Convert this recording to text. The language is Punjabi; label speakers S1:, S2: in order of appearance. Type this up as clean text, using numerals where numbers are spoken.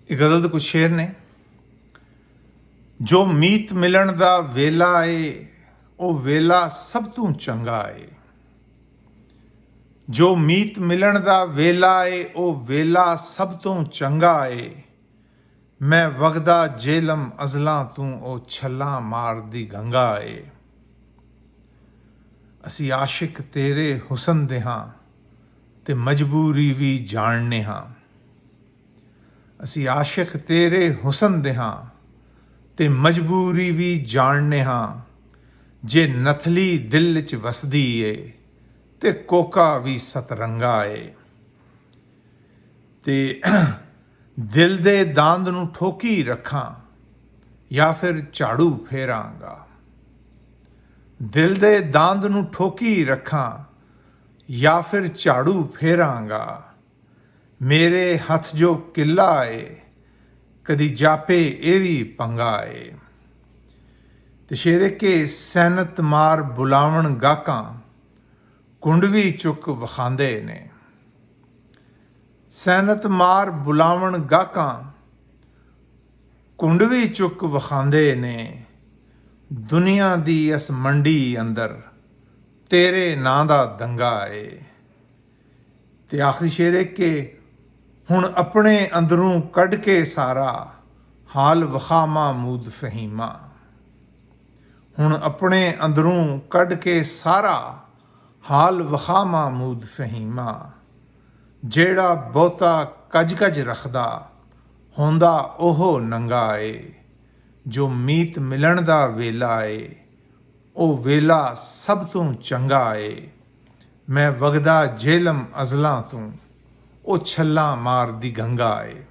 S1: ਇਹ ਗਜ਼ਲ ਦੇ ਕੁਝ ਸ਼ੇਰ ਨੇ। ਜੋ ਮੀਤ ਮਿਲਣ ਦਾ ਵੇਲਾ ਏ ਉਹ ਵੇਲਾ ਸਭ ਤੋਂ ਚੰਗਾ ਏ। ਜੋ ਮੀਤ ਮਿਲਣ ਦਾ ਵੇਲਾ ਏ ਉਹ ਵੇਲਾ ਸਭ ਤੋਂ ਚੰਗਾ ਏ। ਮੈਂ ਵਗਦਾ ਜੇਲਮ ਅਜ਼ਲਾਂ ਤੂੰ ਉਹ ਛੱਲਾਂ ਮਾਰਦੀ ਗੰਗਾ ਏ। ਅਸੀਂ ਆਸ਼ਿਕ ਤੇਰੇ ਹੁਸਨ ਦੇ ਹਾਂ ਤੇ ਮਜਬੂਰੀ ਵੀ ਜਾਣਨੇ ਹਾਂ। ਅਸੀਂ ਆਸ਼ਿਕ ਤੇਰੇ ਹੁਸਨ ਦੇ ਹਾਂ ਤੇ ਮਜਬੂਰੀ ਵੀ ਜਾਣਨੇ ਹਾਂ। ਜੇ ਨਥਲੀ ਦਿਲ 'ਚ ਵਸਦੀ ਏ ਤੇ ਕੋਕਾ ਵੀ ਸਤਰੰਗਾ ਏ। ਤੇ ਦਿਲ ਦੇ ਦੰਦ ਨੂੰ ਠੋਕੀ ਰੱਖਾਂ ਜਾਂ ਫਿਰ ਝਾੜੂ ਫੇਰਾਂਗਾ। ਦਿਲ ਦੇ ਦੰਦ ਨੂੰ ਠੋਕੀ ਰੱਖਾਂ ਜਾਂ ਫਿਰ ਝਾੜੂ ਫੇਰਾਂਗਾ। ਮੇਰੇ ਹੱਥ ਜੋ ਕਿੱਲਾ ਏ ਕਦੀ ਜਾਪੇ ਇਹ ਵੀ ਪੰਗਾ ਏ। ਤੇ ਸ਼ੇਰੇ ਕੇ ਸੈਨਤ ਮਾਰ ਬੁਲਾਵਣ ਗਾਹਕਾਂ ਕੁੰਡਵੀ ਚੁੱਕ ਵਿਖਾਉਂਦੇ ਨੇ। ਸੈਨਤ ਮਾਰ ਬੁਲਾਵਣ ਗਾਹਕਾਂ ਕੁੰਡਵੀ ਚੁੱਕ ਵਿਖਾਉਂਦੇ ਨੇ। ਦੁਨੀਆ ਦੀ ਇਸ ਮੰਡੀ ਅੰਦਰ ਤੇਰੇ ਨਾਂ ਦਾ ਦੰਗਾ ਏ। ਤੇ ਆਖਰੀ ਸ਼ੇਰ ਹੈ ਕਿ ਹੁਣ ਆਪਣੇ ਅੰਦਰੋਂ ਕੱਢ ਕੇ ਸਾਰਾ ਹਾਲ ਵਿਖਾ ਮਾਮੂਦ ਫਹੀਮਾ। ਹੁਣ ਆਪਣੇ ਅੰਦਰੋਂ ਕੱਢ ਕੇ ਸਾਰਾ ਹਾਲ ਵਿਖਾ ਮਾਮੂਦ ਫਹੀਮਾ। ਜਿਹੜਾ ਬਹੁਤਾ ਕੱਜ ਰੱਖਦਾ ਹੁੰਦਾ ਉਹ ਨੰਗਾ ਏ। ਜੋ ਮੀਤ ਮਿਲਣ ਦਾ ਵੇਲਾ ਏ ਉਹ ਵੇਲਾ ਸਭ ਤੋਂ ਚੰਗਾ ਏ। ਮੈਂ ਵਗਦਾ ਜੇਲਮ ਅਜ਼ਲਾਂ ਤੂੰ ਉਹ ਛੱਲਾਂ ਮਾਰਦੀ ਗੰਗਾ ਏ।